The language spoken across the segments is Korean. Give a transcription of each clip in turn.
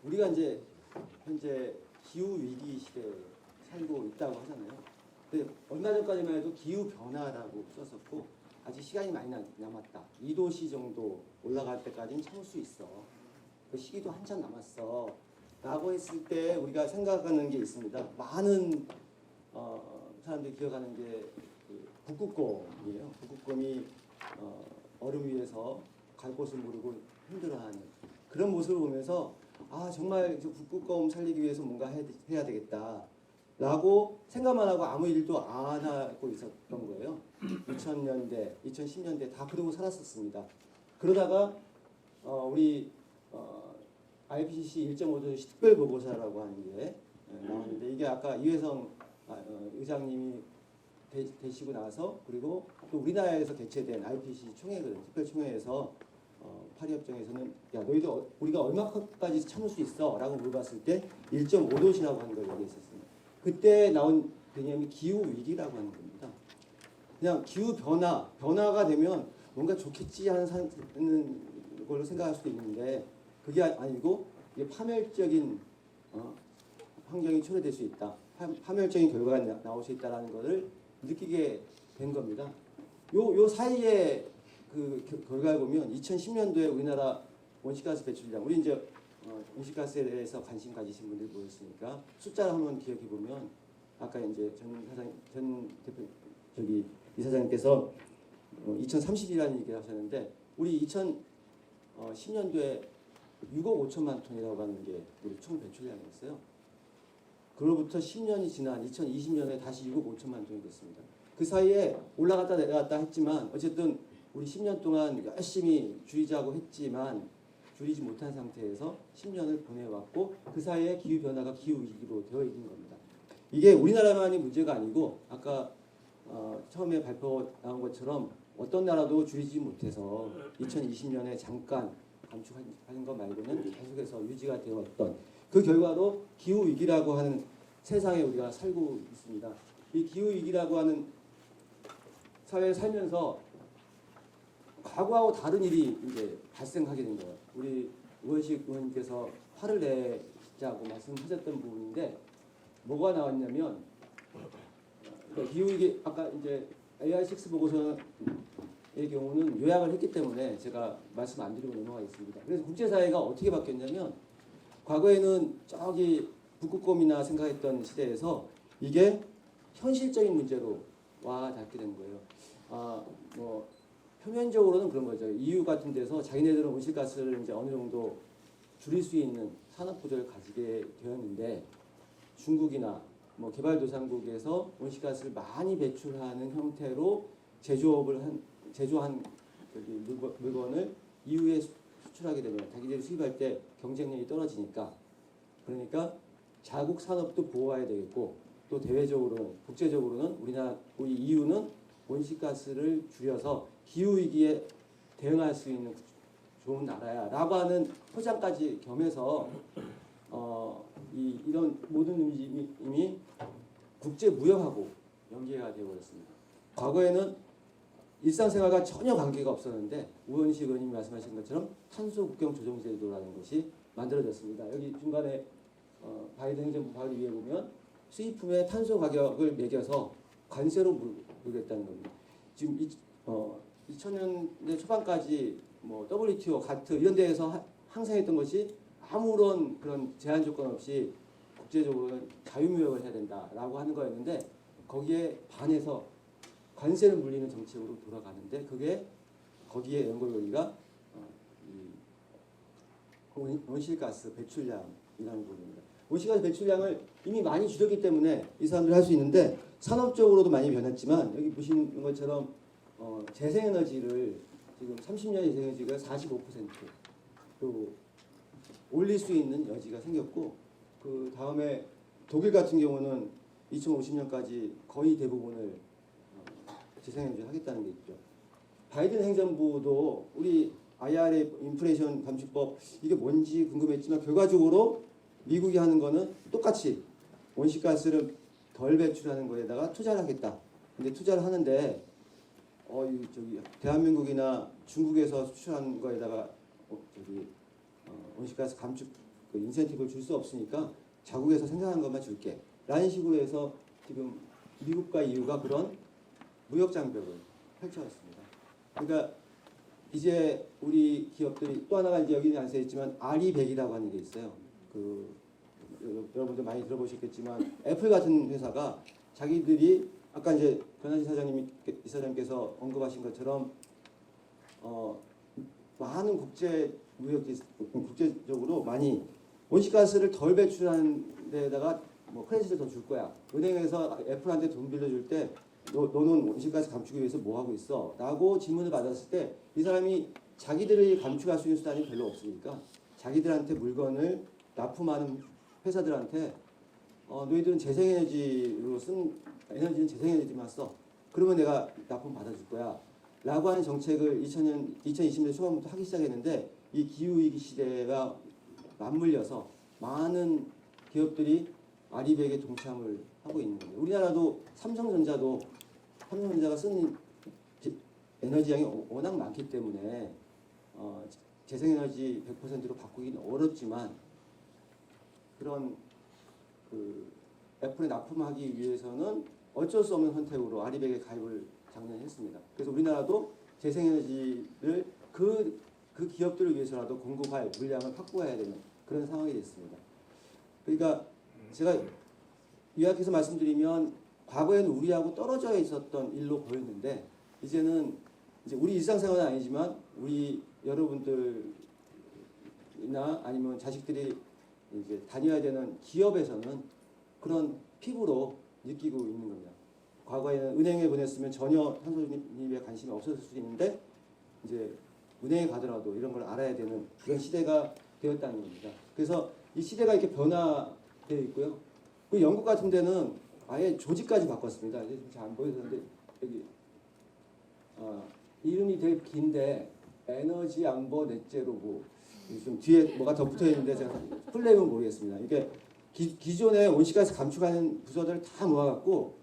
우리가 이제 현재 기후 위기 시대에 살고 있다고 하잖아요. 근데 얼마 전까지만 해도 기후 변화라고 썼었고 아직 시간이 많이 남았다. 2도씨 정도 올라갈 때까지는 참을 수 있어. 그 시기도 한참 남았어. 라고 했을 때 우리가 생각하는 게 있습니다. 많은 사람들이 기억하는 게 그 북극곰이에요. 북극곰이 얼음 위에서 갈 곳을 모르고 힘들어하는 그런 모습을 보면서 아 정말 북극곰 살리기 위해서 뭔가 해야 되겠다 라고 생각만 하고 아무 일도 안 하고 있었던 거예요. 2000년대, 2010년대 다 그러고 살았었습니다. 그러다가 우리 IPCC 1.5도시 특별보고서라고 하는 게 나왔는데 이게 아까 이회성 의장님이 되시고 나서 그리고 또 우리나라에서 개최된 IPCC 총회거든 특별총회에서 파리협정에서는 야 너희들 우리가 얼마까지 참을 수 있어? 라고 물어봤을 때 1.5도시라고 하는 걸 얘기했었습니다. 그때 나온 개념이 기후위기라고 하는 겁니다. 그냥 변화가 되면 뭔가 좋겠지 하는 걸로 생각할 수도 있는데 그게 아니고 이게 파멸적인 환경이 초래될 수 있다. 파멸적인 결과가 나올 수 있다는 것을 느끼게 된 겁니다. 요 사이에 그 결과를 보면 2010년도에 우리나라 온실가스 배출량 우리 이제 온실가스에 대해서 관심 가지신 분들이 모였으니까 숫자를 한번 기억해 보면 아까 이제 전 대표 이사장님께서 2030이라는 얘기를 하셨는데 우리 2010년도에 6억 5천만 톤이라고 하는 게 우리 총 배출량이었어요. 그로부터 10년이 지난 2020년에 다시 6억 5천만 톤이 됐습니다. 그 사이에 올라갔다 내려갔다 했지만 어쨌든 우리 10년 동안 열심히 줄이자고 했지만 줄이지 못한 상태에서 10년을 보내왔고 그 사이에 기후변화가 기후위기로 되어 있는 겁니다. 이게 우리나라만의 문제가 아니고 아까 처음에 발표 나온 것처럼 어떤 나라도 줄이지 못해서 2020년에 잠깐 감축하는 것 말고는 계속해서 유지가 되었던 그 결과로 기후위기라고 하는 세상에 우리가 살고 있습니다. 이 기후위기라고 하는 사회에 살면서 과거하고 다른 일이 이제 발생하게 된 거예요. 우리 우원식 의원님께서 화를 내자고 말씀하셨던 부분인데 뭐가 나왔냐면 기후위기 아까 이제 AI6 보고서의 경우는 요약을 했기 때문에 제가 말씀 안 드리고 넘어가겠습니다. 그래서 국제사회가 어떻게 바뀌었냐면 과거에는 저기 북극곰이나 생각했던 시대에서 이게 현실적인 문제로 와 닿게 된 거예요. 뭐 표면적으로는 그런 거죠. EU 같은 데서 자기네들은 온실가스를 이제 어느 정도 줄일 수 있는 산업 구조를 가지게 되었는데 중국이나 뭐 개발도상국에서 온실가스를 많이 배출하는 형태로 제조한 물건을 EU에 수출하게 되면 자기들이 수입할 때 경쟁력이 떨어지니까 그러니까 자국 산업도 보호해야 되겠고 또 대외적으로는 국제적으로는 우리 EU는 온실가스를 줄여서 기후위기에 대응할 수 있는 좋은 나라야라고 하는 포장까지 겸해서 이런 모든 움직임이 국제무역하고 연계가 되어버렸습니다. 과거에는 일상생활과 전혀 관계가 없었는데 우원식 의원님이 말씀하신 것처럼 탄소국경조정제도라는 것이 만들어졌습니다. 여기 중간에 바이든 행정부 발의 위에 보면 수입품의 탄소 가격을 매겨서 관세로 물겠다는 겁니다. 지금 2000년대 초반까지 뭐 WTO, 가트 이런 데에서 항상했던 것이 아무런 그런 제한 조건 없이 국제적으로는 자유무역을 해야 된다라고 하는 거였는데 거기에 반해서 관세를 물리는 정책으로 돌아가는데 그게 거기에 연결고리가 온실가스 배출량이라는 부분입니다. 온실가스 배출량을 이미 많이 줄였기 때문에 이 사람들이 할 수 있는데 산업적으로도 많이 변했지만 여기 보시는 것처럼 재생에너지를 지금 30년 재생에너지가 45%또 올릴 수 있는 여지가 생겼고 그 다음에 독일 같은 경우는 2050년까지 거의 대부분을 재생에너지를 하겠다는 게 있죠. 바이든 행정부도 우리 IRA 인플레이션 감축법 이게 뭔지 궁금했지만 결과적으로 미국이 하는 거는 똑같이 온실가스를 덜 배출하는 거에다가 투자를 하겠다. 근데 투자를 하는데 대한민국이나 중국에서 수출한 거에다가 온실가스 감축 그 인센티브를 줄 수 없으니까 자국에서 생산한 것만 줄게. 라는 식으로 해서 지금 미국과 EU가 그런 무역 장벽을 펼쳐왔습니다. 그러니까 이제 우리 기업들이 또 하나가 이제 여기는 안 써있지만 아리백이라고 하는 게 있어요. 그 여러분들 많이 들어보셨겠지만 애플 같은 회사가 자기들이 아까 이제 변환진 이사장님께서 언급하신 것처럼 많은 국제적으로 많이 온실가스를 덜 배출하는 데다가 뭐 크레딧을 더 줄 거야. 은행에서 애플한테 돈 빌려줄 때 너는 온실가스 감추기 위해서 뭐 하고 있어? 라고 질문을 받았을 때 이 사람이 자기들이 감축할 수 있는 수단이 별로 없으니까 자기들한테 물건을 납품하는 회사들한테 너희들은 재생에너지로 쓴 에너지는 재생에너지만 써. 그러면 내가 납품 받아줄 거야. 라고 하는 정책을 2020년 초반부터 하기 시작했는데 이 기후위기 시대가 맞물려서 많은 기업들이 아리백에 동참을 하고 있는 겁니다. 우리나라도 삼성전자가 쓰는 에너지량이 워낙 많기 때문에 재생에너지 100%로 바꾸기는 어렵지만 그런 그 애플에 납품하기 위해서는 어쩔 수 없는 선택으로 아리백에 가입을 작년에 했습니다. 그래서 우리나라도 재생에너지를 그 기업들을 위해서라도 공급할 물량을 확보해야 되는 그런 상황이 됐습니다. 그러니까 제가 요약해서 말씀드리면 과거에는 우리하고 떨어져 있었던 일로 보였는데 이제는 이제 우리 일상생활은 아니지만 우리 여러분들이나 아니면 자식들이 이제 다녀야 되는 기업에서는 그런 피부로 느끼고 있는 겁니다. 과거에는 은행에 보냈으면 전혀 탄소 중립에 관심이 없었을 수 있는데 이제 은행에 가더라도 이런 걸 알아야 되는 그런 시대가 되었다는 겁니다. 그래서 이 시대가 이렇게 변화되어 있고요. 그 영국 같은 데는 아예 조직까지 바꿨습니다. 이제 좀 잘 안 보이는데 여기 이름이 되게 긴데 에너지 안보 넷제로고 좀 뒤에 뭐가 더 붙어 있는데 제가 풀네임은 모르겠습니다. 이게 기존에 온실가스 감축하는 부서들을 다 모아갖고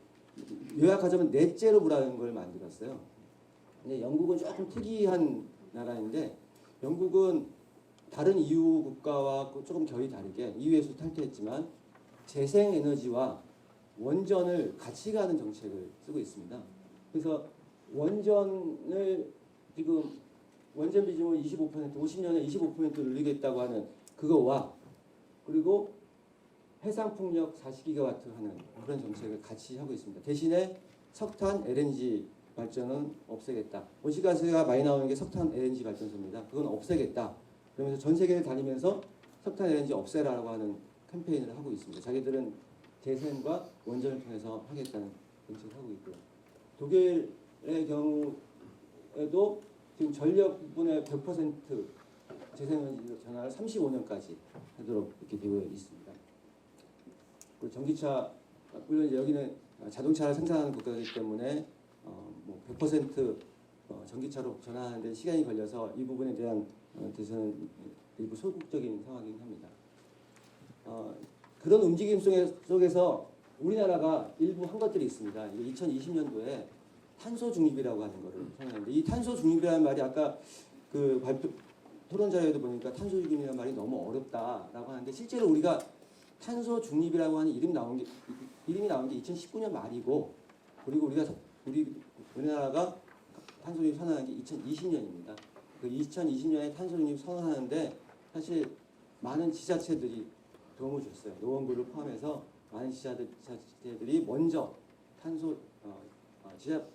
요약하자면 넷제로부라는 걸 만들었어요. 근데 영국은 조금 특이한 나라인데 영국은 다른 EU 국가와 조금 결이 다르게 EU에서 탈퇴했지만 재생에너지와 원전을 같이 가는 정책을 쓰고 있습니다. 그래서 원전을 지금 원전 비중을 25%, 50년에 25% 늘리겠다고 하는 그거와 그리고 해상풍력 40기가와트 하는 그런 정책을 같이 하고 있습니다. 대신에 석탄, LNG 발전은 없애겠다. 온실가스가 많이 나오는 게 석탄, LNG 발전소입니다. 그건 없애겠다. 그러면서 전 세계를 다니면서 석탄, LNG 없애라고 하는 캠페인을 하고 있습니다. 자기들은 재생과 원전을 통해서 하겠다는 정책을 하고 있고요. 독일의 경우에도 지금 전력 부분의 100% 재생에너지로 전환을 35년까지 하도록 이렇게 되어 있습니다. 그리고 전기차, 물론 이제 여기는 자동차를 생산하는 국가이기 때문에 뭐 100% 전기차로 전환하는 데 시간이 걸려서 이 부분에 대한 대해서는 일부 소극적인 상황이긴 합니다. 그런 움직임 속에서 우리나라가 일부 한 것들이 있습니다. 2020년도에 탄소 중립이라고 하는 것을 선언했는데 이 탄소 중립이라는 말이 아까 그 발표 토론 자료에도 보니까 탄소 중립이라는 말이 너무 어렵다라고 하는데 실제로 우리가 탄소 중립이라고 하는 이름이 나온 게 2019년 말이고 그리고 우리나라가 탄소 중립 선언한 게 2020년입니다. 그 2020년에 탄소 중립 선언하는데 사실 많은 지자체들이 도움을 줬어요. 노원구를 포함해서 많은 지자체들이 먼저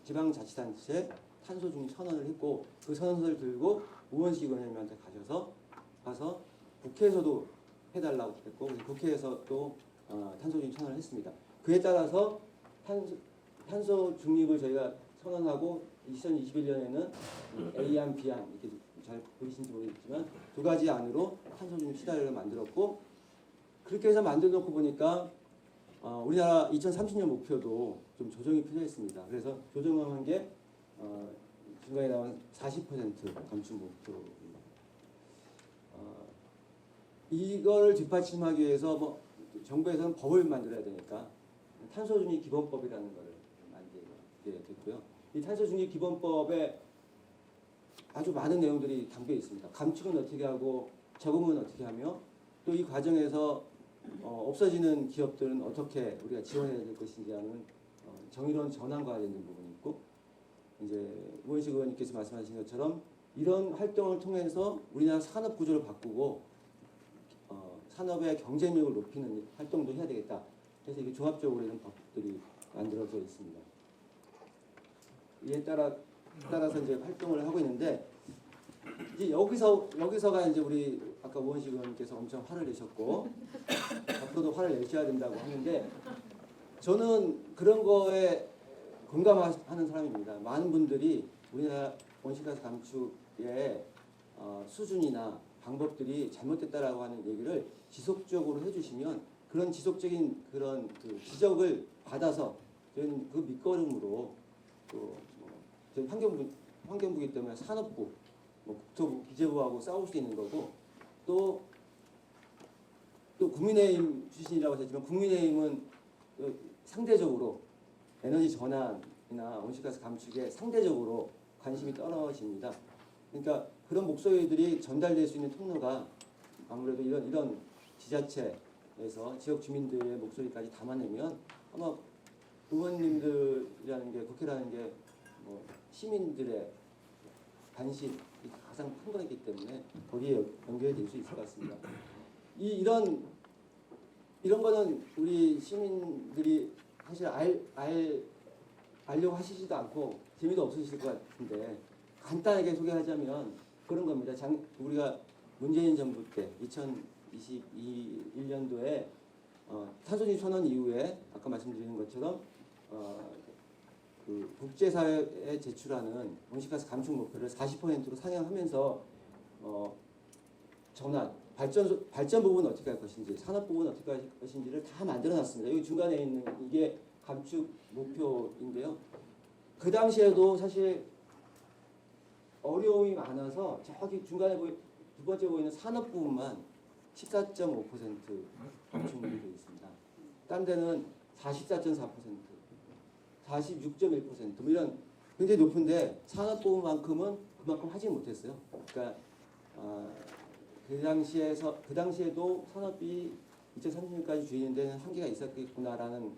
지방자치단체 탄소 중립 선언을 했고 그 선언서를 들고 우원식 의원님한테 가서 국회에서도 해달라고 했고 국회에서 또 탄소 중립 선언을 했습니다. 그에 따라서 탄소 중립을 저희가 선언하고 2021년에는 A안, B안 이렇게 잘 보이신지 모르겠지만 두 가지 안으로 탄소 중립 시나리오를 만들었고 그렇게 해서 만들어놓고 보니까 우리나라 2030년 목표도 좀 조정이 필요했습니다. 그래서 조정한 게 중간에 나온 40% 감축 목표입니다. 이걸 뒷받침하기 위해서 뭐 정부에서는 법을 만들어야 되니까 탄소중립 기본법이라는 것을 만들게 됐고요. 이 탄소중립 기본법에 아주 많은 내용들이 담겨 있습니다. 감축은 어떻게 하고 적응은 어떻게 하며 또 이 과정에서 없어지는 기업들은 어떻게 우리가 지원해야 될 것인지 하는 정의로운 전환과 관련된 부분이 있고, 이제 우원식 의원님께서 말씀하신 것처럼 이런 활동을 통해서 우리나라 산업 구조를 바꾸고 산업의 경쟁력을 높이는 활동도 해야 되겠다. 그래서 이게 종합적으로 이런 법들이 만들어져 있습니다. 이에 따라서 이제 활동을 하고 있는데, 이제 여기서가 이제 우리 아까 우원식 의원님께서 엄청 화를 내셨고 앞으로도 화를 내셔야 된다고 하는데, 저는 그런 거에 공감하는 사람입니다. 많은 분들이 우리나라 온실가스 감축의 수준이나 방법들이 잘못됐다라고 하는 얘기를 지속적으로 해주시면, 그런 지속적인 그런 그 지적을 받아서 저희는 그 밑거름으로 또 저희 환경부이기 때문에 산업부, 국토부, 기재부하고 싸울 수 있는 거고, 또 국민의힘 출신이라고 하셨지만 국민의힘은 상대적으로 에너지 전환이나 온실가스 감축에 상대적으로 관심이 떨어집니다. 그러니까 그런 목소리들이 전달될 수 있는 통로가 아무래도 이런 지자체에서 지역 주민들의 목소리까지 담아내면 아마 의원님들이라는 게, 국회라는 게 시민들의 관심이 가장 큰 거기 때문에 거기에 연결될 수 있을 것 같습니다. 이런 거는 우리 시민들이 사실 알려고 하시지도 않고 재미도 없으실 것 같은데, 간단하게 소개하자면 그런 겁니다. 우리가 문재인 정부 때 2021년도에 탄소중립 선언 이후에 아까 말씀드린 것처럼 그 국제사회에 제출하는 온실가스 감축 목표를 40%로 상향하면서 전환, 발전 부분은 어떻게 할 것인지, 산업 부분은 어떻게 할 것인지를 다 만들어놨습니다. 여기 중간에 있는 이게 감축 목표인데요. 그 당시에도 사실 어려움이 많아서 저기 중간에 두 번째 보이는 산업 부분만 14.5% 감축률이 되어 있습니다. 딴 데는 44.4%, 46.1% 뭐 이런 굉장히 높은데 산업 부분만큼은 그만큼 하지 못했어요. 그러니까 그 당시에도 산업이 2030년까지 줄이는 데는 한계가 있었겠구나라는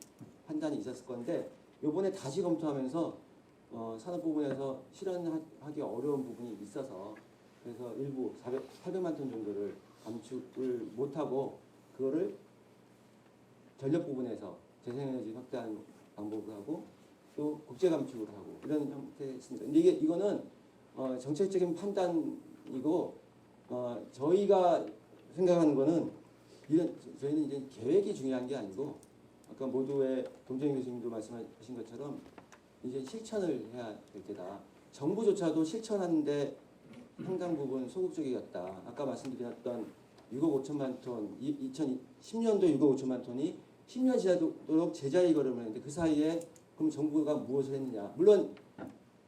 판단이 있었을 건데, 이번에 다시 검토하면서 산업 부분에서 실현하기 어려운 부분이 있어서, 그래서 일부 800만 톤 정도를 감축을 못하고 그거를 전력 부분에서 재생에너지 확대하는 방법을 하고 또 국제 감축을 하고 이런 형태였습니다. 근데 이거는 정책적인 판단이고, 저희가 생각하는 거는 저희는 이제 계획이 중요한 게 아니고, 아까 모두의 동정희 교수님도 말씀하신 것처럼 이제 실천을 해야 될 때다. 정부조차도 실천하는데 상당 부분 소극적이었다. 아까 말씀드렸던 6억 5천만 톤, 2010년도 6억 5천만 톤이 10년 지나도록 제자리 걸음을 했는데, 그 사이에 그럼 정부가 무엇을 했느냐. 물론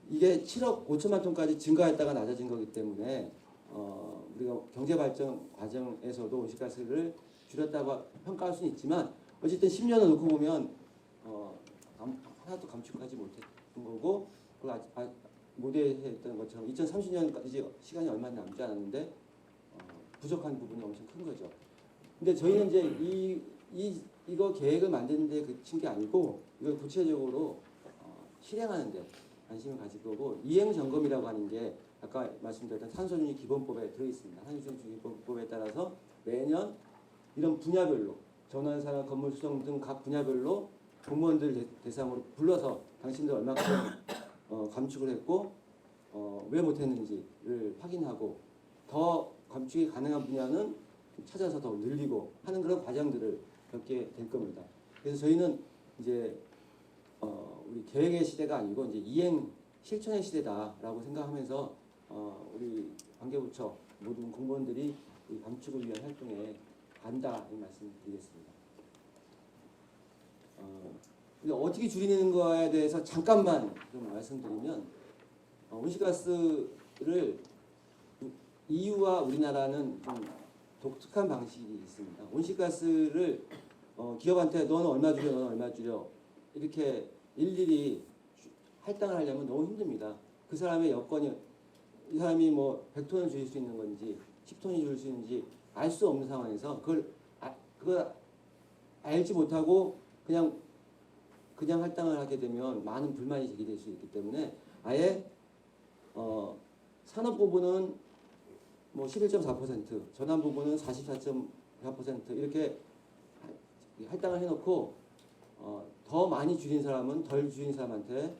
이게 7억 5천만 톤까지 증가했다가 낮아진 거기 때문에 우리가 경제발전 과정에서도 온실가스를 줄였다고 평가할 수는 있지만, 어쨌든 10년을 놓고 보면 하나도 감축하지 못했던 거고, 그리고 모델했던 것처럼 2030년까지 시간이 얼마 남지 않았는데 부족한 부분이 엄청 큰 거죠. 근데 저희는 이제 이거 계획을 만드는 데 그친 게 아니고, 이걸 구체적으로 실행하는 데 관심을 가질 거고, 이행 점검이라고 하는 게 아까 말씀드렸던 탄소중립 기본법에 들어있습니다. 탄소중립 기본법에 따라서 매년 이런 분야별로 전환산업, 건물 수송 등 각 분야별로 공무원들 대상으로 불러서 당신들 얼마큼 감축을 했고 왜 못했는지를 확인하고, 더 감축이 가능한 분야는 찾아서 더 늘리고 하는 그런 과정들을 겪게 될 겁니다. 그래서 저희는 이제 우리 계획의 시대가 아니고 이제 이행 실천의 시대다라고 생각하면서 우리 관계부처 모든 공무원들이 이 감축을 위한 활동에 간다 이 말씀드리겠습니다. 근데 어떻게 줄이는 거에 대해서 잠깐만 좀 말씀드리면, 온실가스를 EU와 우리나라는 좀 독특한 방식이 있습니다. 온실가스를 기업한테 너는 얼마 줄여, 너는 얼마 줄여 이렇게 일일이 할당을 하려면 너무 힘듭니다. 그 사람의 여건이, 이 사람이 뭐 100톤을 줄일 수 있는 건지 10톤이 줄일 수 있는지 알 수 없는 상황에서 그걸 알지 못하고 그냥 할당을 하게 되면 많은 불만이 제기될 수 있기 때문에 아예 산업 부분은 뭐 11.4%, 전환 부분은 44.4% 이렇게 할당을 해놓고 더 많이 줄인 사람은 덜 줄인 사람한테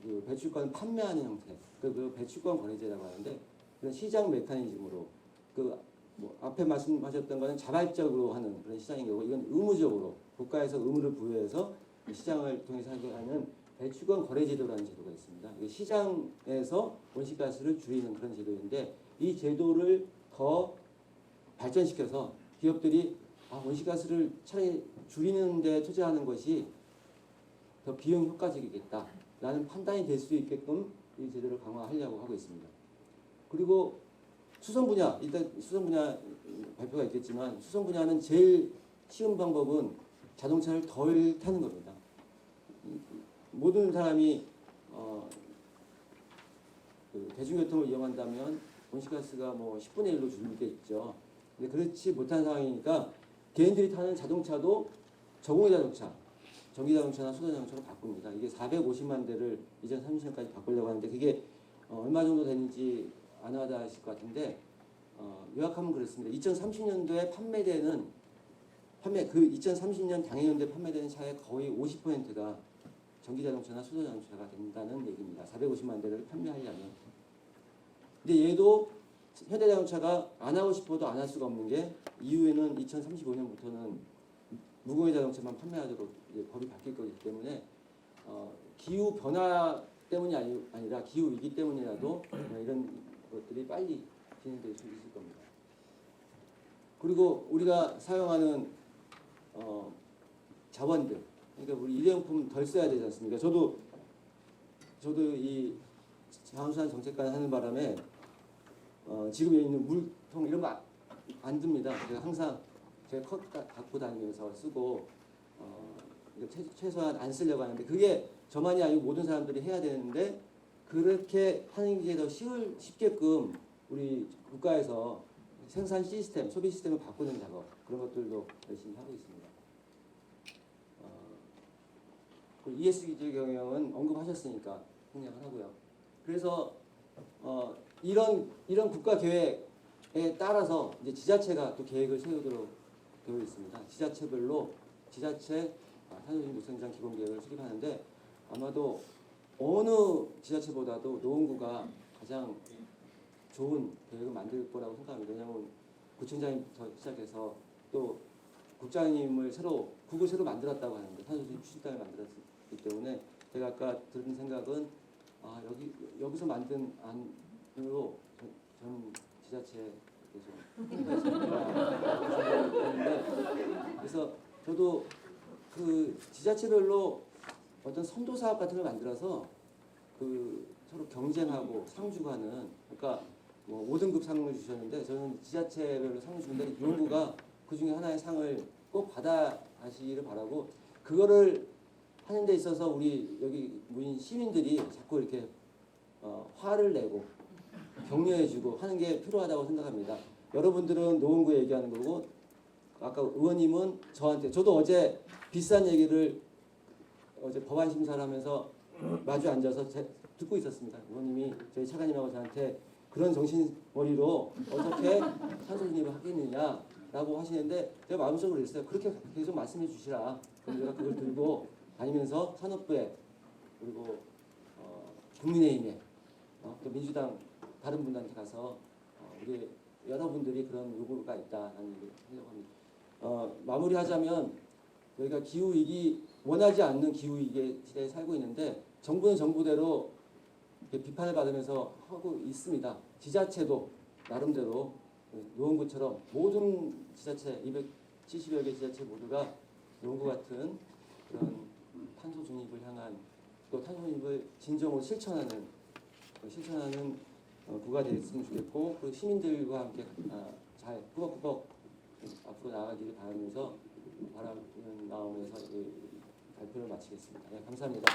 그 배출권 판매하는 형태, 그 배출권 거래제라고 하는데 그런 시장 메커니즘으로 뭐 앞에 말씀하셨던 거는 자발적으로 하는 그런 시장인 거고 이건 의무적으로 국가에서 의무를 부여해서 시장을 통해서 하는 배출권 거래제도라는 제도가 있습니다. 시장에서 온실가스를 줄이는 그런 제도인데 이 제도를 더 발전시켜서 기업들이 온실가스를 차라리 줄이는 데 투자하는 것이 더 비용 효과적이겠다라는 판단이 될 수 있게끔 이 제도를 강화하려고 하고 있습니다. 그리고 수송 분야, 일단 수송 분야 발표가 있겠지만 수송 분야는 제일 쉬운 방법은 자동차를 덜 타는 겁니다. 모든 사람이 그 대중교통을 이용한다면 온실가스가 뭐 10분의 1로 줄겠죠. 근데 그렇지 못한 상황이니까 개인들이 타는 자동차도 저공해 자동차, 전기 자동차나 수소 자동차로 바꿉니다. 이게 450만 대를 2030년까지 바꾸려고 하는데 그게 얼마 정도 되는지 안 와닿으실 것 같은데 요약하면 그렇습니다. 2030년도에 그 2030년 당해년도에 판매되는 차의 거의 50%가 전기 자동차나 수소 자동차가 된다는 얘기입니다. 450만 대를 판매하려면. 근데 얘도 현대자동차가 안 하고 싶어도 안 할 수가 없는 게 이후에는 2035년부터는 무공해 자동차만 판매하도록 이제 법이 바뀔 거기 때문에 기후 변화 때문이 아니라 기후 위기 때문이라도 이런 것들이 빨리 진행될 수 있을 겁니다. 그리고 우리가 사용하는 자원들, 그러니까 우리 일회용품 덜 써야 되지 않습니까? 저도 이 장수한 정책관 하는 바람에 지금 여기 있는 물통 이런 거 안 듭니다. 제가 항상 제가 컵 갖고 다니면서 쓰고 최소한 안 쓰려고 하는데 그게 저만이 아니고 모든 사람들이 해야 되는데 그렇게 하는 게 더 쉽게끔 우리 국가에서 생산 시스템, 소비 시스템을 바꾸는 작업 그런 것들도 열심히 하고 있습니다. ESG 경영은 언급하셨으니까 공략을 하고요. 그래서 이런 국가 계획에 따라서 이제 지자체가 또 계획을 세우도록 되어 있습니다. 지자체별로 지자체 탄소중립 무성장 기본 계획을 수립하는데 아마도 어느 지자체보다도 노원구가 가장 좋은 계획을 만들 거라고 생각합니다. 왜냐하면 구청장님부터 시작해서 또 국장님을 국을 새로 만들었다고 하는데 탄소중립 추진단을 만들었기 때문에 제가 아까 들은 생각은 여기서 만든 안으로 전 지자체에서 그래서 저도 그 지자체별로 어떤 선도 사업 같은 걸 만들어서 그 서로 경쟁하고 상 주고하는 그러니까 뭐 5등급 상을 주셨는데 저는 지자체별로 상을 주는데 노원구가 그 중에 하나의 상을 꼭 받아가시기를 바라고 그거를 하는 데 있어서 우리 여기 모인 시민들이 자꾸 이렇게 화를 내고 격려해주고 하는 게 필요하다고 생각합니다. 여러분들은 노원구 얘기하는 거고 아까 의원님은 저도 어제 비싼 얘기를 어제 법안 심사를 하면서 마주 앉아서 듣고 있었습니다. 의원님이 저희 차관님하고 저한테 그런 정신머리로 어떻게 탄소중립을 하겠느냐라고 하시는데 제가 마음속으로 그랬어요. 그렇게 계속 말씀해 주시라. 그럼 제가 그걸 들고 다니면서 산업부에 그리고 국민의힘에 또 민주당 다른 분들한테 가서 우리 여러분들이 그런 요구가 있다라는 얘기를 하려고 합니다. 마무리하자면 저희가 기후위기 원하지 않는 기후위기 시대에 살고 있는데 정부는 정부대로 비판을 받으면서 하고 있습니다. 지자체도 나름대로 노원구처럼 모든 지자체 270여 개 지자체 모두가 노원구 같은 그런 탄소 중립을 향한 또 탄소 중립을 진정으로 실천하는 구가 됐으면 좋겠고 그 시민들과 함께 잘 꾸벅꾸벅 앞으로 나아가기를 바라면서 마음에서 발표를 마치겠습니다. 네, 감사합니다.